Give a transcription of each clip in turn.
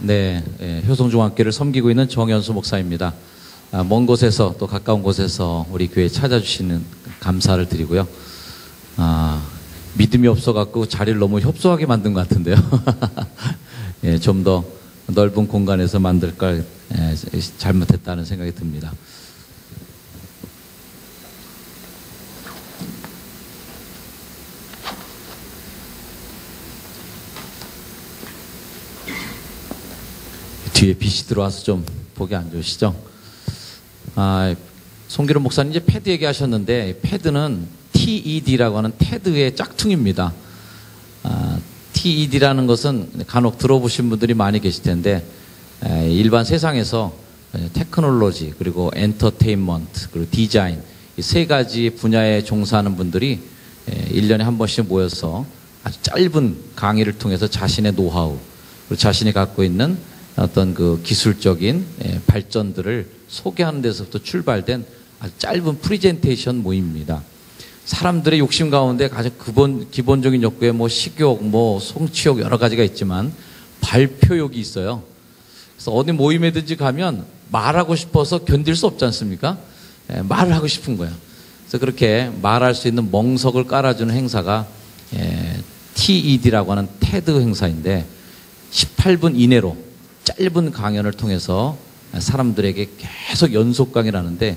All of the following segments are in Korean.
네, 효성중앙교회를 섬기고 있는 정현수 목사입니다. 먼 곳에서 또 가까운 곳에서 우리 교회 찾아주시는 감사를 드리고요. 믿음이 없어갖고 자리를 너무 협소하게 만든 것 같은데요. 예, 좀 더 넓은 공간에서 만들 걸 잘못했다는 생각이 듭니다. 뒤에 빛이 들어와서 좀 보기 안 좋으시죠? 송기론 목사님 이제 패드 얘기하셨는데, 패드는 TED라고 하는 테드의 짝퉁입니다. TED라는 것은 간혹 들어보신 분들이 많이 계실 텐데, 일반 세상에서 테크놀로지, 그리고 엔터테인먼트, 그리고 디자인, 이 세 가지 분야에 종사하는 분들이 1년에 한 번씩 모여서 아주 짧은 강의를 통해서 자신의 노하우, 그리고 자신이 갖고 있는 어떤 그 기술적인 발전들을 소개하는 데서부터 출발된 아주 짧은 프리젠테이션 모임입니다. 사람들의 욕심 가운데 가장 기본적인 욕구에 뭐 식욕, 뭐 성취욕 여러 가지가 있지만 발표욕이 있어요. 그래서 어디 모임에든지 가면 말하고 싶어서 견딜 수 없지 않습니까? 말을 하고 싶은 거예요. 그래서 그렇게 말할 수 있는 멍석을 깔아주는 행사가 TED라고 하는 테드 행사인데, 18분 이내로 짧은 강연을 통해서 사람들에게 계속 연속 강의를 하는데,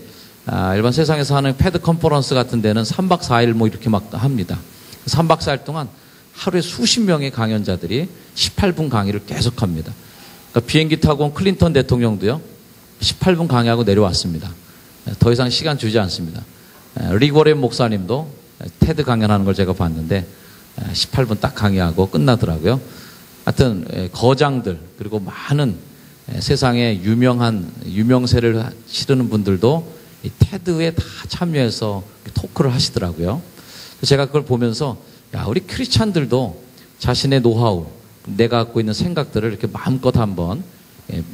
일반 세상에서 하는 패드 컨퍼런스 같은 데는 3박 4일 뭐 이렇게 막 합니다. 3박 4일 동안 하루에 수십 명의 강연자들이 18분 강의를 계속 합니다. 그러니까 비행기 타고 온 클린턴 대통령도요, 18분 강의하고 내려왔습니다. 더 이상 시간 주지 않습니다. 리고렌 목사님도 테드 강연하는 걸 제가 봤는데 18분 딱 강의하고 끝나더라고요. 하여튼 거장들, 그리고 많은 세상에 유명세를 치르는 분들도 이 테드에 다 참여해서 토크를 하시더라고요. 제가 그걸 보면서, 야, 우리 크리스찬들도 자신의 노하우, 내가 갖고 있는 생각들을 이렇게 마음껏 한번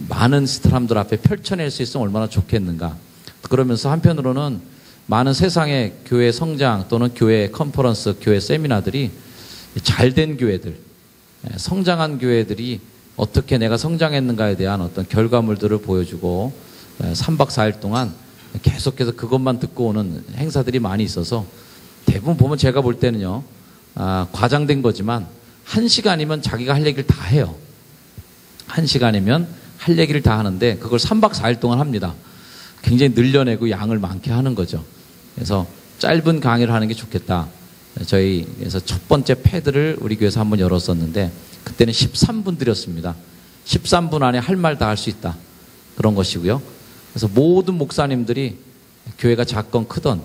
많은 사람들 앞에 펼쳐낼 수 있으면 얼마나 좋겠는가. 그러면서 한편으로는 많은 세상의 교회 성장 또는 교회 컨퍼런스, 교회 세미나들이 잘된 교회들, 성장한 교회들이 어떻게 내가 성장했는가에 대한 어떤 결과물들을 보여주고 3박 4일 동안 계속해서 그것만 듣고 오는 행사들이 많이 있어서, 대부분 보면 제가 볼 때는요, 과장된 거지만 1시간이면 자기가 할 얘기를 다 해요. 1시간이면 할 얘기를 다 하는데 그걸 3박 4일 동안 합니다. 굉장히 늘려내고 양을 많게 하는 거죠. 그래서 짧은 강의를 하는 게 좋겠다. 저희에서 첫 번째 패드를 우리 교회에서 한번 열었었는데, 그때는 13분 드렸습니다. 13분 안에 할 말 다 할 수 있다. 그런 것이고요. 그래서 모든 목사님들이 교회가 작건 크던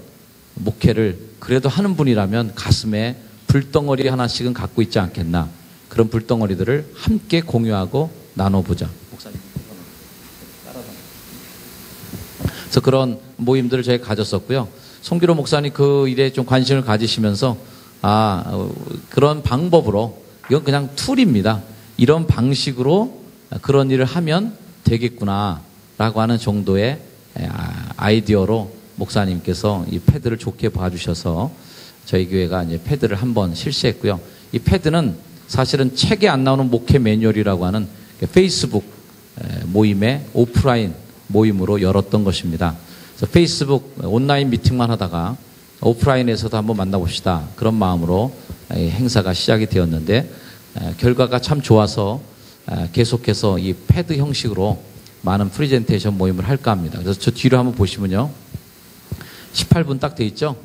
목회를 그래도 하는 분이라면 가슴에 불덩어리 하나씩은 갖고 있지 않겠나. 그런 불덩어리들을 함께 공유하고 나눠보자. 목사님. 그래서 그런 모임들을 저희가 가졌었고요. 송기로 목사님 그 일에 좀 관심을 가지시면서, 그런 방법으로, 이건 그냥 툴입니다. 이런 방식으로 그런 일을 하면 되겠구나 라고 하는 정도의 아이디어로 목사님께서 이 패드를 좋게 봐주셔서 저희 교회가 이제 패드를 한번 실시했고요. 이 패드는 사실은 책에 안 나오는 목회 매뉴얼이라고 하는 페이스북 모임의 오프라인 모임으로 열었던 것입니다. 그래서 페이스북 온라인 미팅만 하다가 오프라인에서도 한번 만나봅시다. 그런 마음으로 행사가 시작이 되었는데, 결과가 참 좋아서 계속해서 이 패드 형식으로 많은 프레젠테이션 모임을 할까 합니다. 그래서 저 뒤로 한번 보시면요, 18분 딱 돼 있죠.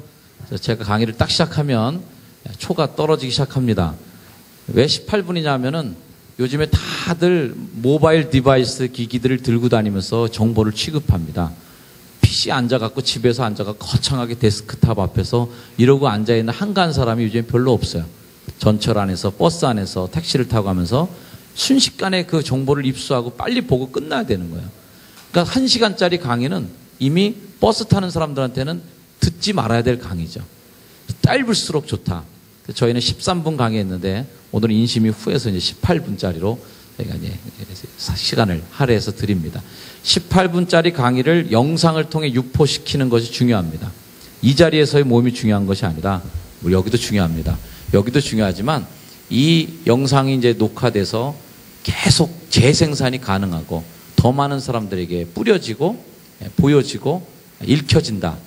그래서 제가 강의를 딱 시작하면 초가 떨어지기 시작합니다. 왜 18분이냐 하면은 요즘에 다들 모바일 디바이스 기기들을 들고 다니면서 정보를 취급합니다. PC에 앉아갖고 집에서 앉아갖고 거창하게 데스크탑 앞에서 이러고 앉아있는 한가한 사람이 요즘에 별로 없어요. 전철 안에서, 버스 안에서, 택시를 타고 가면서 순식간에 그 정보를 입수하고 빨리 보고 끝나야 되는 거예요. 그러니까 1시간짜리 강의는 이미 버스 타는 사람들한테는 듣지 말아야 될 강의죠. 짧을수록 좋다. 저희는 13분 강의했는데 오늘은 인심이 후해서 이제 18분짜리로 저희가 이제 시간을 할애해서 드립니다. 18분짜리 강의를 영상을 통해 유포시키는 것이 중요합니다. 이 자리에서의 모임이 중요한 것이 아니라 여기도 중요합니다. 여기도 중요하지만 이 영상이 이제 녹화돼서 계속 재생산이 가능하고 더 많은 사람들에게 뿌려지고 보여지고 읽혀진다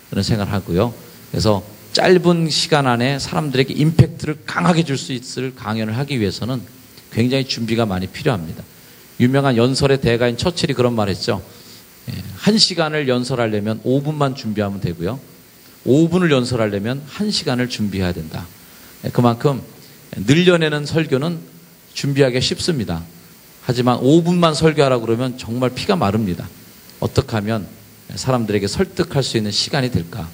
그런 생각을 하고요. 그래서 짧은 시간 안에 사람들에게 임팩트를 강하게 줄 수 있을 강연을 하기 위해서는 굉장히 준비가 많이 필요합니다. 유명한 연설의 대가인 처칠이 그런 말 했죠. 1시간을 연설하려면 5분만 준비하면 되고요. 5분을 연설하려면 1시간을 준비해야 된다. 그만큼 늘려내는 설교는 준비하기가 쉽습니다. 하지만 5분만 설교하라고 그러면 정말 피가 마릅니다. 어떻게 하면 사람들에게 설득할 수 있는 시간이 될까?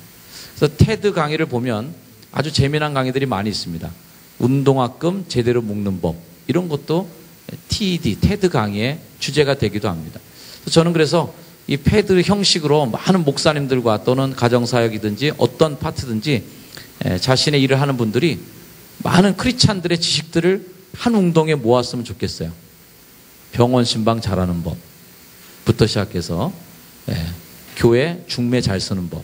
그래서 테드 강의를 보면 아주 재미난 강의들이 많이 있습니다. 운동화금 제대로 묶는 법 이런 것도 TED, 테드 강의의 주제가 되기도 합니다. 저는 그래서 이 패드 형식으로 많은 목사님들과 또는 가정사역이든지 어떤 파트든지 자신의 일을 하는 분들이 많은 크리스찬들의 지식들을 한 웅덩이에 모았으면 좋겠어요. 병원 신방 잘하는 법부터 시작해서 교회 중매 잘 쓰는 법,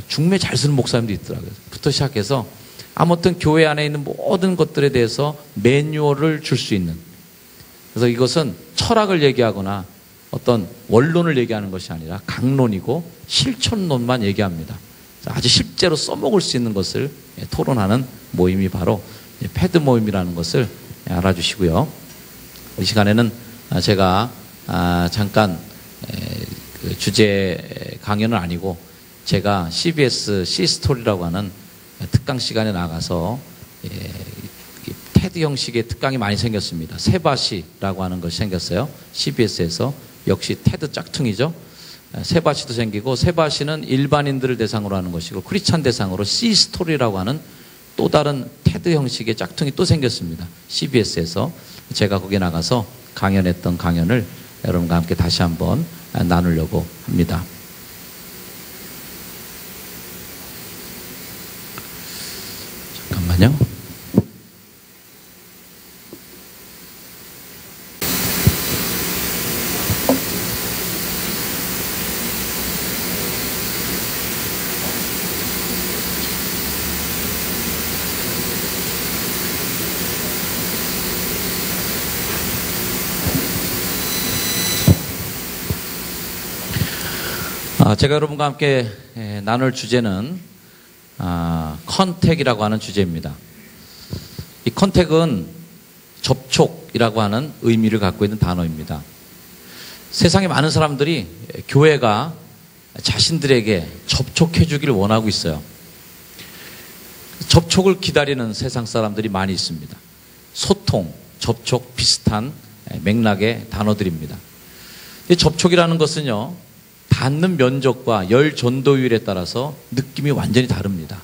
중매 잘 쓰는 목사님도 있더라고요. 부터 시작해서 아무튼 교회 안에 있는 모든 것들에 대해서 매뉴얼을 줄 수 있는, 그래서 이것은 철학을 얘기하거나 어떤 원론을 얘기하는 것이 아니라 강론이고 실천론만 얘기합니다. 아주 실제로 써먹을 수 있는 것을 토론하는 모임이 바로 패드 모임이라는 것을 알아주시고요. 이 시간에는 제가 잠깐 주제 강연은 아니고 제가 CBS C-스토리라고 하는 특강 시간에 나가서 테드 형식의 특강이 많이 생겼습니다. 세바시라고 하는 것이 생겼어요. CBS에서. 역시 테드 짝퉁이죠. 세바시도 생기고, 세바시는 일반인들을 대상으로 하는 것이고 크리스찬 대상으로 C-스토리라고 하는 또 다른 테드 형식의 짝퉁이 또 생겼습니다. CBS에서. 제가 거기에 나가서 강연했던 강연을 여러분과 함께 다시 한번 나누려고 합니다. 잠깐만요. 제가 여러분과 함께 나눌 주제는 컨택이라고 하는 주제입니다. 이 컨택은 접촉이라고 하는 의미를 갖고 있는 단어입니다. 세상에 많은 사람들이 교회가 자신들에게 접촉해 주기를 원하고 있어요. 접촉을 기다리는 세상 사람들이 많이 있습니다. 소통, 접촉 비슷한 맥락의 단어들입니다. 이 접촉이라는 것은요, 닿는 면적과 열 전도율에 따라서 느낌이 완전히 다릅니다.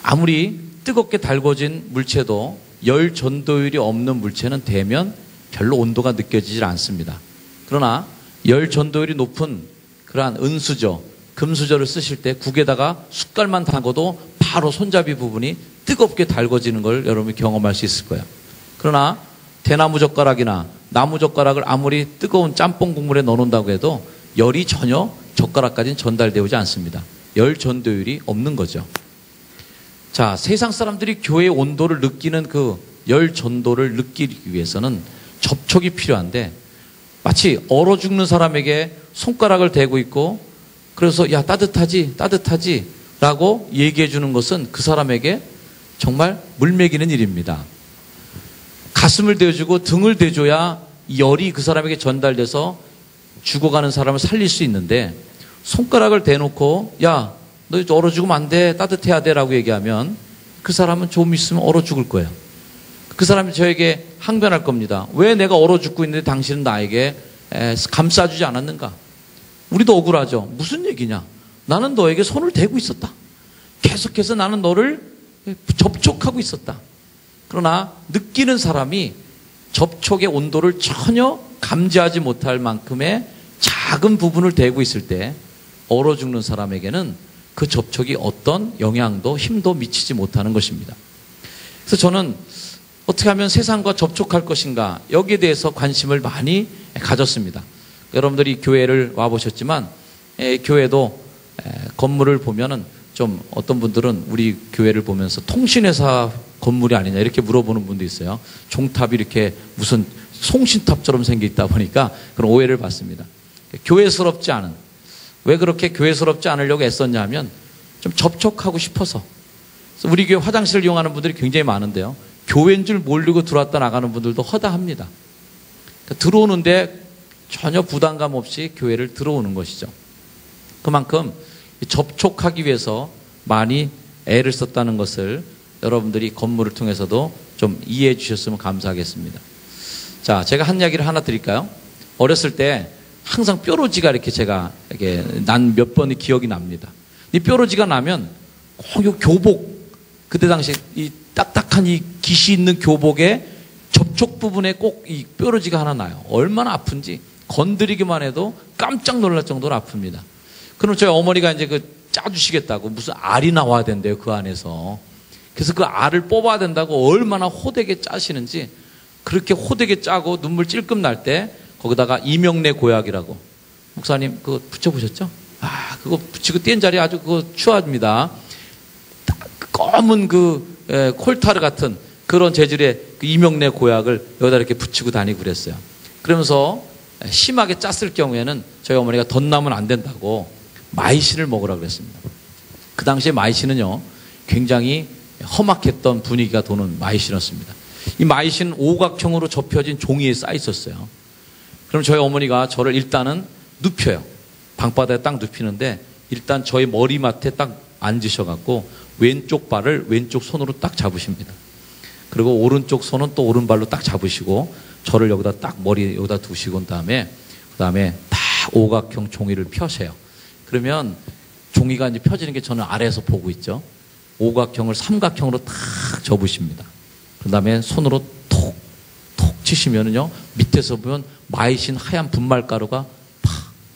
아무리 뜨겁게 달궈진 물체도 열 전도율이 없는 물체는 대면 별로 온도가 느껴지질 않습니다. 그러나 열 전도율이 높은 그러한 은수저, 금수저를 쓰실 때 국에다가 숟갈만 담궈도 바로 손잡이 부분이 뜨겁게 달궈지는 걸 여러분이 경험할 수 있을 거예요. 그러나 대나무 젓가락이나 나무 젓가락을 아무리 뜨거운 짬뽕 국물에 넣어놓는다고 해도 열이 전혀 젓가락까지는 전달되지 않습니다. 열 전도율이 없는 거죠. 자, 세상 사람들이 교회의 온도를 느끼는 그 열 전도를 느끼기 위해서는 접촉이 필요한데, 마치 얼어 죽는 사람에게 손가락을 대고 있고 그래서 야 따뜻하지 따뜻하지 라고 얘기해 주는 것은 그 사람에게 정말 물먹이는 일입니다. 가슴을 대주고 등을 대줘야 열이 그 사람에게 전달돼서 죽어가는 사람을 살릴 수 있는데, 손가락을 대놓고 야 너 얼어 죽으면 안 돼, 따뜻해야 돼 라고 얘기하면 그 사람은 좀 있으면 얼어 죽을 거예요. 그 사람이 저에게 항변할 겁니다. 왜 내가 얼어 죽고 있는데 당신은 나에게 감싸주지 않았는가? 우리도 억울하죠. 무슨 얘기냐? 나는 너에게 손을 대고 있었다. 계속해서 나는 너를 접촉하고 있었다. 그러나 느끼는 사람이 접촉의 온도를 전혀 감지하지 못할 만큼의 작은 부분을 대고 있을 때 얼어 죽는 사람에게는 그 접촉이 어떤 영향도 힘도 미치지 못하는 것입니다. 그래서 저는 어떻게 하면 세상과 접촉할 것인가, 여기에 대해서 관심을 많이 가졌습니다. 여러분들이 교회를 와보셨지만 교회도 건물을 보면은 좀 어떤 분들은 우리 교회를 보면서 통신회사 건물이 아니냐 이렇게 물어보는 분도 있어요. 종탑이 이렇게 무슨 송신탑처럼 생겨 있다 보니까 그런 오해를 받습니다. 교회스럽지 않은, 왜 그렇게 교회스럽지 않으려고 애썼냐면 좀 접촉하고 싶어서. 우리 교회 화장실을 이용하는 분들이 굉장히 많은데요, 교회인 줄 모르고 들어왔다 나가는 분들도 허다합니다. 그러니까 들어오는데 전혀 부담감 없이 교회를 들어오는 것이죠. 그만큼 접촉하기 위해서 많이 애를 썼다는 것을 여러분들이 건물을 통해서도 좀 이해해 주셨으면 감사하겠습니다. 자, 제가 한 이야기를 하나 드릴까요? 어렸을 때 항상 뾰루지가 이렇게 제가 이렇게 난 몇 번이 기억이 납니다. 이 뾰루지가 나면 꼭 이 교복, 그때 당시 이 딱딱한 이 깃이 있는 교복의 접촉 부분에 꼭 이 뾰루지가 하나 나요. 얼마나 아픈지 건드리기만 해도 깜짝 놀랄 정도로 아픕니다. 그럼 저희 어머니가 이제 그 짜주시겠다고 무슨 알이 나와야 된대요, 그 안에서. 그래서 그 알을 뽑아야 된다고 얼마나 호되게 짜시는지, 그렇게 호되게 짜고 눈물 찔끔 날 때 거기다가 이명래 고약이라고, 목사님 그거 붙여보셨죠? 아, 그거 붙이고 뗀 자리 아주 그거 추합니다. 검은 그 콜타르 같은 그런 재질의 그 이명래 고약을 여기다 이렇게 붙이고 다니고 그랬어요. 그러면서 심하게 짰을 경우에는 저희 어머니가 덧나면 안 된다고 마이신을 먹으라고 그랬습니다. 그 당시에 마이신은요, 굉장히 험악했던 분위기가 도는 마이신이었습니다. 이 마이신은 오각형으로 접혀진 종이에 쌓여 있었어요. 그럼 저희 어머니가 저를 일단은 눕혀요. 방바닥에 딱 눕히는데 일단 저희 머리맡에 딱 앉으셔갖고 왼쪽 발을 왼쪽 손으로 딱 잡으십니다. 그리고 오른쪽 손은 또 오른발로 딱 잡으시고 저를 여기다 딱 머리 여기다 두시고 그 다음에 딱 오각형 종이를 펴세요. 그러면 종이가 이제 펴지는 게 저는 아래에서 보고 있죠. 오각형을 삼각형으로 딱 접으십니다. 그 다음에 손으로 톡 치시면은요, 밑에서 보면 마이신 하얀 분말가루가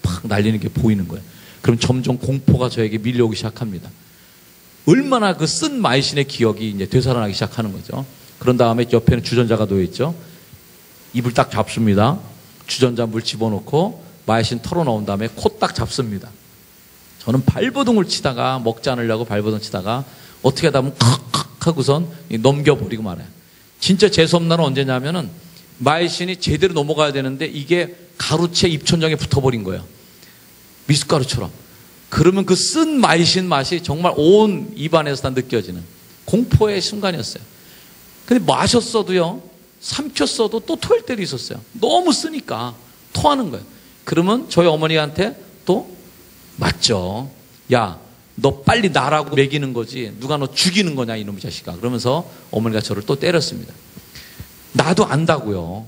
팍 날리는 게 보이는 거예요. 그럼 점점 공포가 저에게 밀려오기 시작합니다. 얼마나 그 쓴 마이신의 기억이 이제 되살아나기 시작하는 거죠. 그런 다음에 옆에는 주전자가 놓여있죠. 입을 딱 잡습니다. 주전자 물 집어넣고 마이신 털어놓은 다음에 코 딱 잡습니다. 저는 발버둥을 치다가, 먹지 않으려고 발버둥 치다가 어떻게 하다 보면 칵칵 하고선 넘겨버리고 말아요. 진짜 재수없는 날은 언제냐면은 마이신이 제대로 넘어가야 되는데 이게 가루채 입천장에 붙어버린 거예요. 미숫가루처럼. 그러면 그 쓴 마이신 맛이 정말 온 입안에서 다 느껴지는 공포의 순간이었어요. 근데 마셨어도요, 삼켰어도 또 토할 때도 있었어요. 너무 쓰니까 토하는 거예요. 그러면 저희 어머니한테 또 맞죠. 야, 너 빨리 나라고 먹이는 거지 누가 너 죽이는 거냐 이놈의 자식아. 그러면서 어머니가 저를 또 때렸습니다. 나도 안다고요.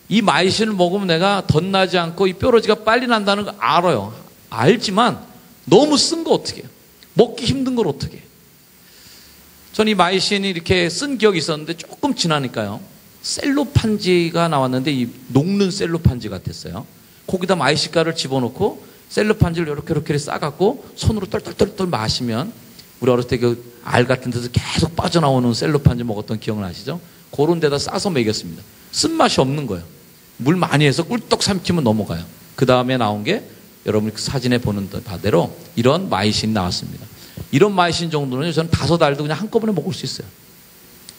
이 마이신을 먹으면 내가 덧나지 않고 이 뾰루지가 빨리 난다는 거 알아요. 알지만 너무 쓴 거 어떻게 해요? 먹기 힘든 걸 어떻게 해요? 전 이 마이신이 이렇게 쓴 기억이 있었는데 조금 지나니까요, 셀로판지가 나왔는데 이 녹는 셀로판지 같았어요. 거기다 마이신가루를 집어넣고 셀로판지를 이렇게 싸갖고 손으로 똘똘똘똘 마시면, 우리 어렸을 때 그 알 같은 데서 계속 빠져나오는 셀로판지 먹었던 기억을 아시죠? 그런 데다 싸서 먹였습니다. 쓴맛이 없는 거예요. 물 많이 해서 꿀떡 삼키면 넘어가요. 그 다음에 나온 게 여러분이 그 사진에 보는 바대로 이런 마이신이 나왔습니다. 이런 마이신 정도는 저는 5알도 그냥 한꺼번에 먹을 수 있어요.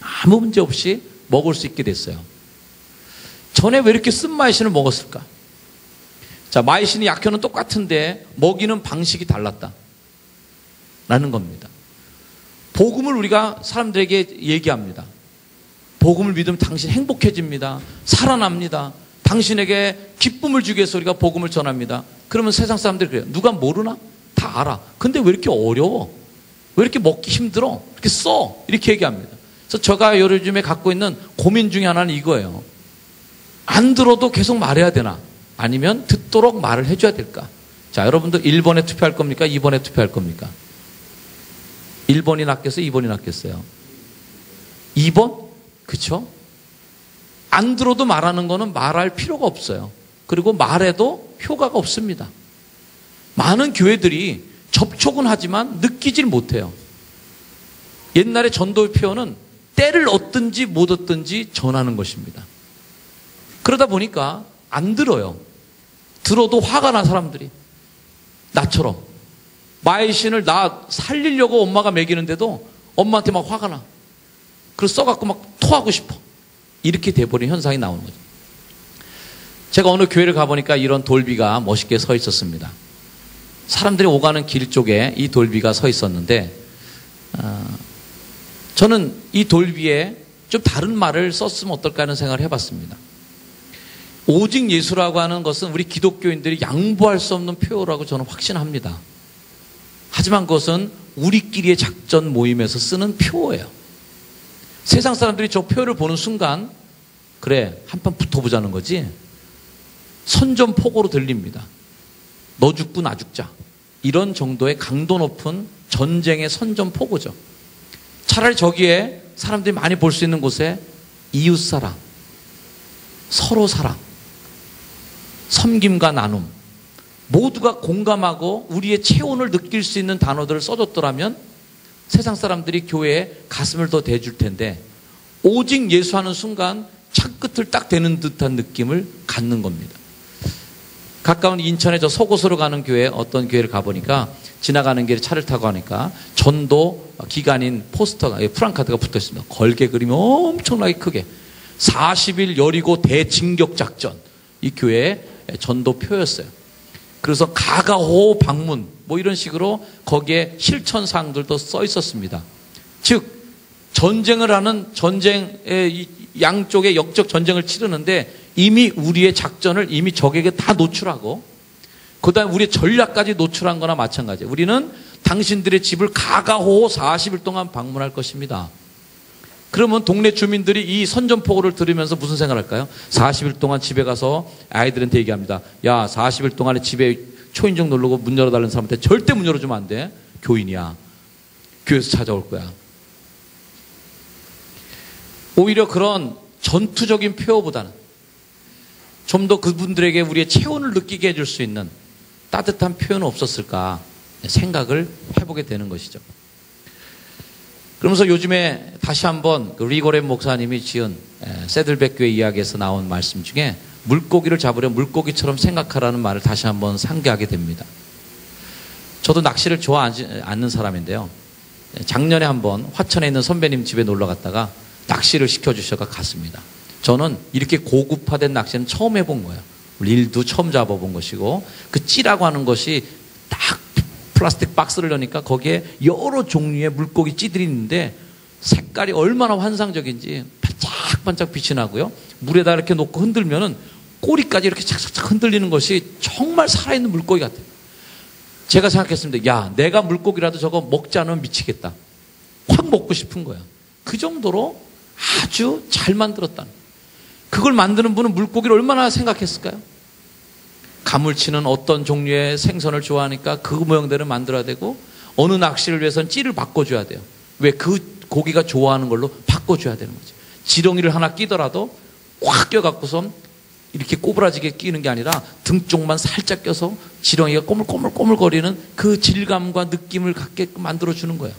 아무 문제 없이 먹을 수 있게 됐어요. 전에 왜 이렇게 쓴 마이신을 먹었을까? 자, 마이신이 약효는 똑같은데 먹이는 방식이 달랐다 라는 겁니다. 복음을 우리가 사람들에게 얘기합니다. 복음을 믿으면 당신 행복해집니다. 살아납니다. 당신에게 기쁨을 주기 위해서 우리가 복음을 전합니다. 그러면 세상 사람들이 그래요. 누가 모르나? 다 알아. 근데 왜 이렇게 어려워? 왜 이렇게 먹기 힘들어? 이렇게 써? 이렇게 얘기합니다. 그래서 제가 요즘에 갖고 있는 고민 중에 하나는 이거예요. 안 들어도 계속 말해야 되나? 아니면 듣도록 말을 해줘야 될까? 자, 여러분들 1번에 투표할 겁니까? 2번에 투표할 겁니까? 1번이 낫겠어요? 2번이 낫겠어요? 2번? 그쵸? 안 들어도 말하는 거는 말할 필요가 없어요. 그리고 말해도 효과가 없습니다. 많은 교회들이 접촉은 하지만 느끼질 못해요. 옛날에 전도의 표현은 때를 얻든지 못 얻든지 전하는 것입니다. 그러다 보니까 안 들어요. 들어도 화가 나 사람들이. 나처럼. 마이신을 나 살리려고 엄마가 먹이는데도 엄마한테 막 화가 나. 그래서 써갖고 막 토하고 싶어. 이렇게 돼버린 현상이 나오는 거죠. 제가 어느 교회를 가보니까 이런 돌비가 멋있게 서 있었습니다. 사람들이 오가는 길 쪽에 이 돌비가 서 있었는데 저는 이 돌비에 좀 다른 말을 썼으면 어떨까 하는 생각을 해봤습니다. 오직 예수라고 하는 것은 우리 기독교인들이 양보할 수 없는 표어라고 저는 확신합니다. 하지만 그것은 우리끼리의 작전 모임에서 쓰는 표어예요. 세상 사람들이 저 표어를 보는 순간 그래 한판 붙어보자는 거지 선전포고로 들립니다. 너 죽고 나 죽자. 이런 정도의 강도 높은 전쟁의 선전포고죠. 차라리 저기에 사람들이 많이 볼 수 있는 곳에 이웃사랑, 서로 사랑, 섬김과 나눔 모두가 공감하고 우리의 체온을 느낄 수 있는 단어들을 써줬더라면 세상 사람들이 교회에 가슴을 더 대줄 텐데 오직 예수하는 순간 차끝을 딱 대는 듯한 느낌을 갖는 겁니다. 가까운 인천에 저 속옷으로 가는 교회 어떤 교회를 가보니까 지나가는 길에 차를 타고 가니까 전도 기간인 포스터가 프랑카드가 붙어 있습니다. 걸개 그림이 엄청나게 크게 40일 여리고 대진격 작전 이 교회의 전도표였어요. 그래서 가가호 방문 뭐 이런 식으로 거기에 실천사항들도 써 있었습니다. 즉 전쟁을 하는 전쟁의 양쪽의 역적 전쟁을 치르는데 이미 우리의 작전을 이미 적에게 다 노출하고 그 다음에 우리의 전략까지 노출한 거나 마찬가지예요. 우리는 당신들의 집을 가가호 40일 동안 방문할 것입니다. 그러면 동네 주민들이 이 선전포고를 들으면서 무슨 생각을 할까요? 40일 동안 집에 가서 아이들한테 얘기합니다. 야 40일 동안에 집에 초인종 누르고 문 열어달라는 사람한테 절대 문 열어주면 안 돼. 교인이야. 교회에서 찾아올 거야. 오히려 그런 전투적인 표어보다는 좀 더 그분들에게 우리의 체온을 느끼게 해줄 수 있는 따뜻한 표현은 없었을까 생각을 해보게 되는 것이죠. 그러면서 요즘에 다시 한번 그 리고렌 목사님이 지은 세들백 교회 이야기에서 나온 말씀 중에 물고기를 잡으려 물고기처럼 생각하라는 말을 다시 한번 상기하게 됩니다. 저도 낚시를 좋아하지 않는 사람인데요. 작년에 한번 화천에 있는 선배님 집에 놀러 갔다가 낚시를 시켜주셔서 갔습니다. 저는 이렇게 고급화된 낚시는 처음 해본 거예요. 릴도 처음 잡아본 것이고 그 찌라고 하는 것이 딱 플라스틱 박스를 여니까 거기에 여러 종류의 물고기 찌들이 있는데 색깔이 얼마나 환상적인지 반짝반짝 빛이 나고요. 물에다 이렇게 놓고 흔들면은 꼬리까지 이렇게 착착착 흔들리는 것이 정말 살아있는 물고기 같아요. 제가 생각했습니다. 야, 내가 물고기라도 저거 먹지 않으면 미치겠다. 확 먹고 싶은 거야. 그 정도로 아주 잘 만들었다는 거예요. 그걸 만드는 분은 물고기를 얼마나 생각했을까요? 가물치는 어떤 종류의 생선을 좋아하니까 그 모양대로 만들어야 되고 어느 낚시를 위해서는 찌를 바꿔줘야 돼요. 왜? 그 고기가 좋아하는 걸로 바꿔줘야 되는 거죠. 지렁이를 하나 끼더라도 확 껴갖고선 이렇게 꼬부라지게 끼는 게 아니라 등 쪽만 살짝 껴서 지렁이가 꼬물꼬물꼬물거리는 그 질감과 느낌을 갖게끔 만들어주는 거예요.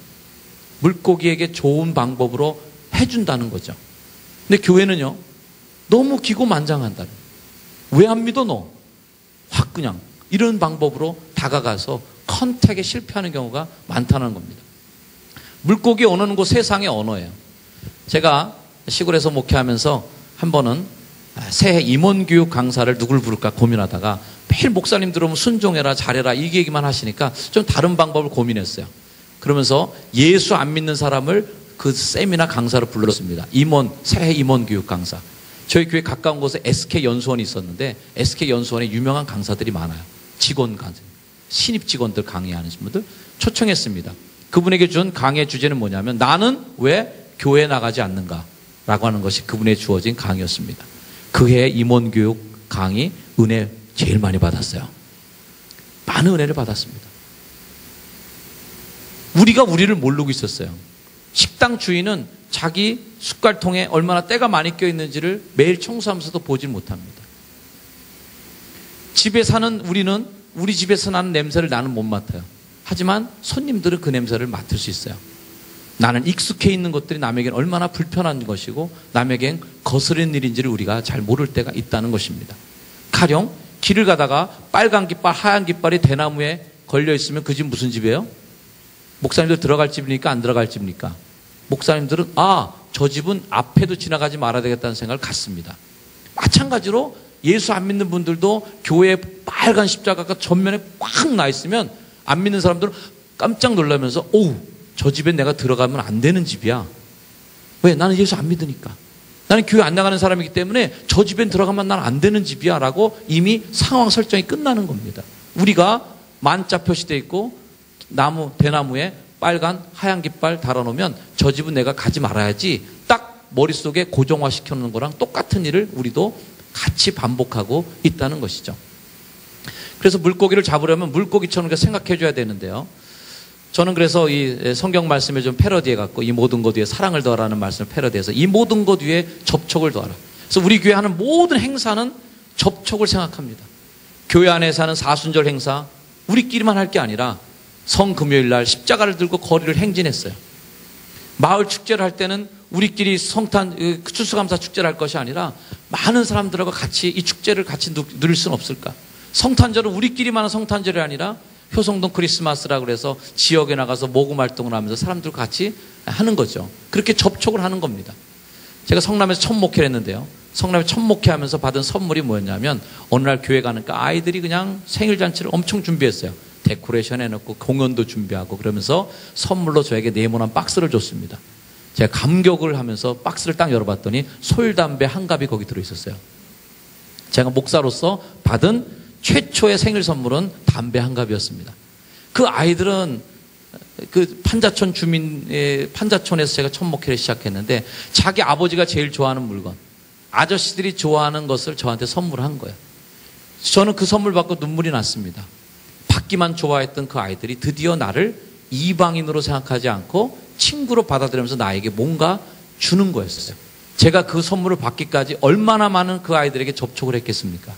물고기에게 좋은 방법으로 해준다는 거죠. 근데 교회는요 너무 기고만장한다는 왜 안 믿어 너? 확 그냥 이런 방법으로 다가가서 컨택에 실패하는 경우가 많다는 겁니다. 물고기 언어는 그 세상의 언어예요. 제가 시골에서 목회하면서 한 번은 새해 임원교육 강사를 누굴 부를까 고민하다가 매일 목사님 들어오면 순종해라 잘해라 이 얘기만 하시니까 좀 다른 방법을 고민했어요. 그러면서 예수 안 믿는 사람을 그 세미나 강사로 불렀습니다. 새해 임원교육 강사. 저희 교회 가까운 곳에 SK 연수원이 있었는데 SK 연수원에 유명한 강사들이 많아요. 직원 강사, 신입 직원들 강의하는 분들 초청했습니다. 그분에게 준 강의 주제는 뭐냐면 나는 왜 교회에 나가지 않는가 라고 하는 것이 그분에 주어진 강의였습니다. 그 해 임원교육 강의 은혜 제일 많이 받았어요. 많은 은혜를 받았습니다. 우리가 우리를 모르고 있었어요. 식당 주인은 자기 숟갈통에 얼마나 때가 많이 껴있는지를 매일 청소하면서도 보지 못합니다. 집에 사는 우리는 우리 집에서 나는 냄새를 나는 못 맡아요. 하지만 손님들은 그 냄새를 맡을 수 있어요. 나는 익숙해 있는 것들이 남에게는 얼마나 불편한 것이고 남에겐 거스른 일인지를 우리가 잘 모를 때가 있다는 것입니다. 가령 길을 가다가 빨간 깃발, 하얀 깃발이 대나무에 걸려 있으면 그 집 무슨 집이에요? 목사님들 들어갈 집입니까? 안 들어갈 집입니까? 목사님들은 저 집은 앞에도 지나가지 말아야 되겠다는 생각을 갖습니다. 마찬가지로 예수 안 믿는 분들도 교회에 빨간 십자가가 전면에 꽉 나 있으면 안 믿는 사람들은 깜짝 놀라면서 오우, 저 집에 내가 들어가면 안 되는 집이야. 왜? 나는 예수 안 믿으니까. 나는 교회 안 나가는 사람이기 때문에 저 집엔 들어가면 난 안 되는 집이야 라고 이미 상황 설정이 끝나는 겁니다. 우리가 만자 표시되어 있고 대나무에 빨간 하얀 깃발 달아놓으면 저 집은 내가 가지 말아야지 딱 머릿속에 고정화 시켜놓는 거랑 똑같은 일을 우리도 같이 반복하고 있다는 것이죠. 그래서 물고기를 잡으려면 물고기처럼 생각해 줘야 되는데요. 저는 그래서 이 성경 말씀을 좀 패러디해 갖고 이 모든 것 위에 사랑을 더하라는 말씀을 패러디해서 이 모든 것 위에 접촉을 더하라. 그래서 우리 교회 하는 모든 행사는 접촉을 생각합니다. 교회 안에서 하는 사순절 행사 우리끼리만 할 게 아니라 성금요일 날 십자가를 들고 거리를 행진했어요. 마을 축제를 할 때는 우리끼리 추수감사 축제를 할 것이 아니라 많은 사람들하고 같이 이 축제를 같이 누릴 수는 없을까? 성탄절은 우리끼리만 하는 성탄절이 아니라 효성동 크리스마스라고 그래서 지역에 나가서 모금 활동을 하면서 사람들과 같이 하는 거죠. 그렇게 접촉을 하는 겁니다. 제가 성남에서 첫 목회를 했는데요. 성남에 첫 목회하면서 받은 선물이 뭐였냐면 어느 날 교회 가니까 아이들이 그냥 생일잔치를 엄청 준비했어요. 데코레이션 해놓고 공연도 준비하고 그러면서 선물로 저에게 네모난 박스를 줬습니다. 제가 감격을 하면서 박스를 딱 열어봤더니 솔담배 한 갑이 거기 들어있었어요. 제가 목사로서 받은 최초의 생일 선물은 담배 한 갑이었습니다. 그 아이들은 그 판자촌에서 제가 첫 목회를 시작했는데 자기 아버지가 제일 좋아하는 물건, 아저씨들이 좋아하는 것을 저한테 선물한 거예요. 저는 그 선물 받고 눈물이 났습니다. 받기만 좋아했던 그 아이들이 드디어 나를 이방인으로 생각하지 않고 친구로 받아들이면서 나에게 뭔가 주는 거였어요. 제가 그 선물을 받기까지 얼마나 많은 그 아이들에게 접촉을 했겠습니까?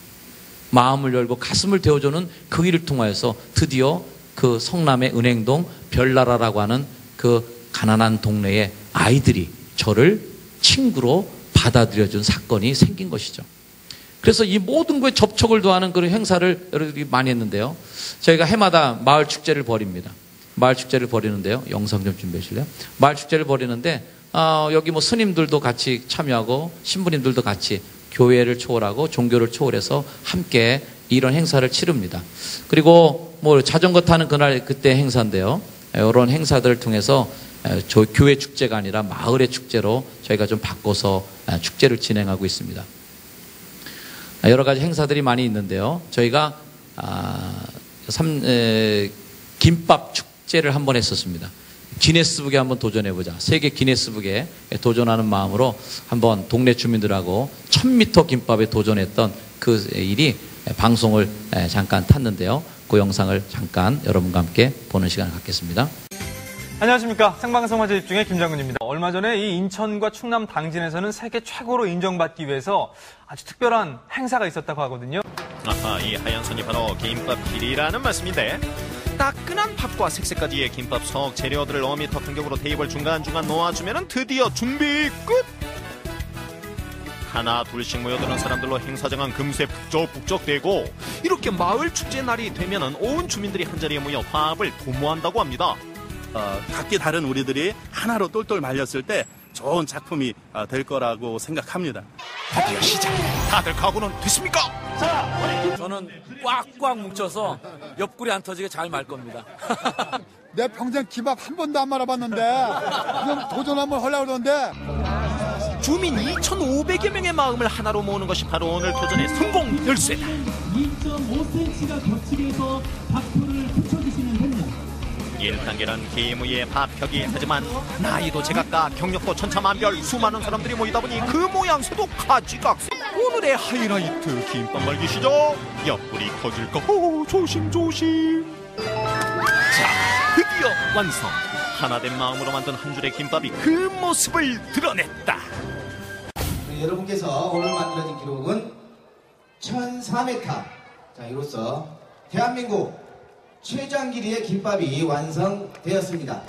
마음을 열고 가슴을 데워주는 그 일을 통하여서 드디어 그 성남의 은행동 별나라라고 하는 그 가난한 동네의 아이들이 저를 친구로 받아들여준 사건이 생긴 것이죠. 그래서 이 모든 거에 접촉을 더하는 그런 행사를 여러분들이 많이 했는데요. 저희가 해마다 마을 축제를 벌입니다. 마을 축제를 벌이는데요. 영상 좀 준비해 주실래요? 마을 축제를 벌이는데 여기 뭐 스님들도 같이 참여하고 신부님들도 같이 교회를 초월하고 종교를 초월해서 함께 이런 행사를 치릅니다. 그리고 뭐 자전거 타는 그때 행사인데요. 이런 행사들을 통해서 교회 축제가 아니라 마을의 축제로 저희가 좀 바꿔서 축제를 진행하고 있습니다. 여러 가지 행사들이 많이 있는데요. 저희가 김밥 축제를 한번 했었습니다. 기네스북에 한번 도전해보자. 세계 기네스북에 도전하는 마음으로 한번 동네 주민들하고 1000m 김밥에 도전했던 그 일이 방송을 잠깐 탔는데요. 그 영상을 잠깐 여러분과 함께 보는 시간을 갖겠습니다. 안녕하십니까. 생방송 화제 집중의 김장군입니다. 얼마 전에 이 인천과 충남 당진에서는 세계 최고로 인정받기 위해서 아주 특별한 행사가 있었다고 하거든요. 아하, 이 하얀 선이 바로 김밥 길이라는 말씀인데 따끈한 밥과 색색까지의 김밥 속 재료들을 5m 간격으로 테이블 중간중간 놓아주면 드디어 준비 끝! 하나 둘씩 모여드는 사람들로 행사장은 금세 북적북적대고 이렇게 마을 축제 날이 되면 온 주민들이 한자리에 모여 화합을 도모한다고 합니다. 각기 다른 우리들이 하나로 똘똘 말렸을 때 좋은 작품이 될 거라고 생각합니다. 드디어 시작! 다들 각오는 됐습니까? 저는 꽉꽉 뭉쳐서 옆구리 안 터지게 잘 말 겁니다. 내 평생 김밥 한 번도 안 말아봤는데 그냥 도전 한번 하려고 그러는데 주민 2,500여 명의 마음을 하나로 모으는 것이 바로 오늘 도전의 성공 열쇠다. 2.5cm가 겹치게 해서 박표를 붙여주시면 됩니다. 1단계는 기무의 밥펴기. 하지만 나이도 제각각 경력도 천차만별 수많은 사람들이 모이다 보니 그 모양새도 가지각색. 오늘의 하이라이트 김밥 말기 시작. 옆구리 터질까? 조심조심. 자, 드디어 완성. 하나된 마음으로 만든 한 줄의 김밥이 그 모습을 드러냈다. 여러분께서 오늘 만들어진 기록은 1004m. 자, 이로써 대한민국 최장 길이의 김밥이 완성되었습니다.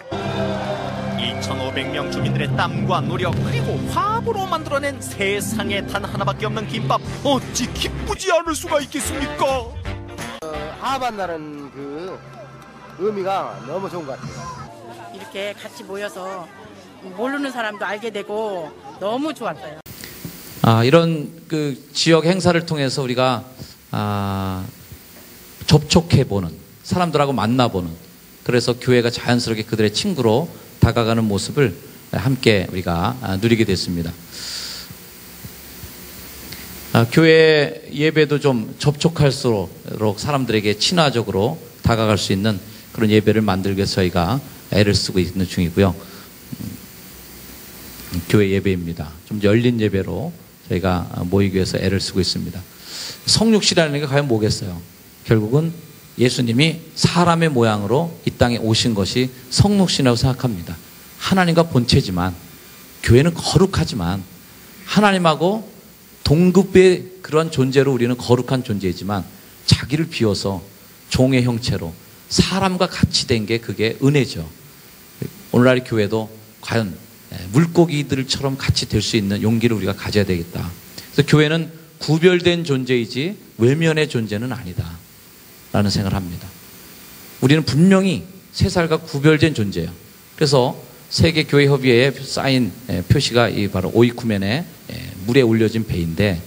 2,500명 주민들의 땀과 노력 그리고 화합으로 만들어낸 세상에 단 하나밖에 없는 김밥, 어찌 기쁘지 않을 수가 있겠습니까? 화합한다는 그 의미가 너무 좋은 것 같아요. 이렇게 같이 모여서 모르는 사람도 알게 되고 너무 좋았어요. 이런 그 지역 행사를 통해서 우리가 접촉해보는, 사람들하고 만나보는, 그래서 교회가 자연스럽게 그들의 친구로 다가가는 모습을 함께 우리가 누리게 됐습니다. 교회 예배도 좀 접촉할수록 사람들에게 친화적으로 다가갈 수 있는 그런 예배를 만들기 위해서 저희가 애를 쓰고 있는 중이고요. 교회 예배입니다. 좀 열린 예배로 저희가 모이기 위해서 애를 쓰고 있습니다. 성육신이라는 게 과연 뭐겠어요? 결국은 예수님이 사람의 모양으로 이 땅에 오신 것이 성육신이라고 생각합니다. 하나님과 본체지만, 교회는 거룩하지만, 하나님하고 동급의 그런 존재로 우리는 거룩한 존재이지만, 자기를 비워서 종의 형체로 사람과 같이 된 게 그게 은혜죠. 오늘날 교회도 과연 물고기들처럼 같이 될 수 있는 용기를 우리가 가져야 되겠다. 그래서 교회는 구별된 존재이지 외면의 존재는 아니다 라는 생각을 합니다. 우리는 분명히 세상과 구별된 존재예요. 그래서 세계교회협의회에 쌓인 표시가 바로 오이쿠멘의 물에 올려진 배인데,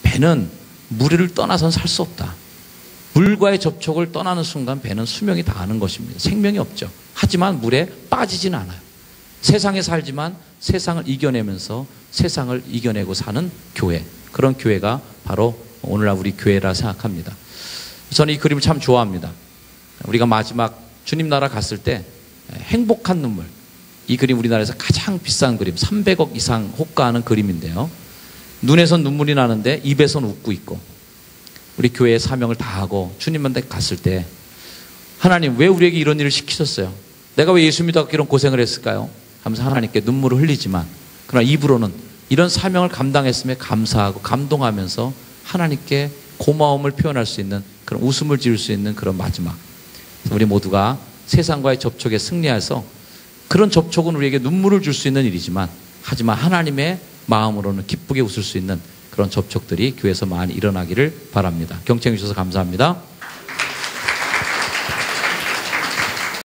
배는 물을 떠나선 살 수 없다. 물과의 접촉을 떠나는 순간 배는 수명이 다하는 것입니다. 생명이 없죠. 하지만 물에 빠지진 않아요. 세상에 살지만 세상을 이겨내면서 세상을 이겨내고 사는 교회, 그런 교회가 바로 오늘날 우리 교회라 생각합니다. 저는 이 그림을 참 좋아합니다. 우리가 마지막 주님 나라 갔을 때 행복한 눈물, 이 그림 우리나라에서 가장 비싼 그림, 300억 이상 호가하는 그림인데요. 눈에선 눈물이 나는데 입에선 웃고 있고, 우리 교회의 사명을 다하고 주님한테 갔을 때 하나님 왜 우리에게 이런 일을 시키셨어요? 내가 왜 예수 믿어 이런 고생을 했을까요? 하면서 하나님께 눈물을 흘리지만, 그러나 입으로는 이런 사명을 감당했음에 감사하고 감동하면서 하나님께 고마움을 표현할 수 있는, 그런 웃음을 지을 수 있는 그런 마지막, 우리 모두가 세상과의 접촉에 승리해서, 그런 접촉은 우리에게 눈물을 줄 수 있는 일이지만 하지만 하나님의 마음으로는 기쁘게 웃을 수 있는 그런 접촉들이 교회에서 많이 일어나기를 바랍니다. 경청해 주셔서 감사합니다.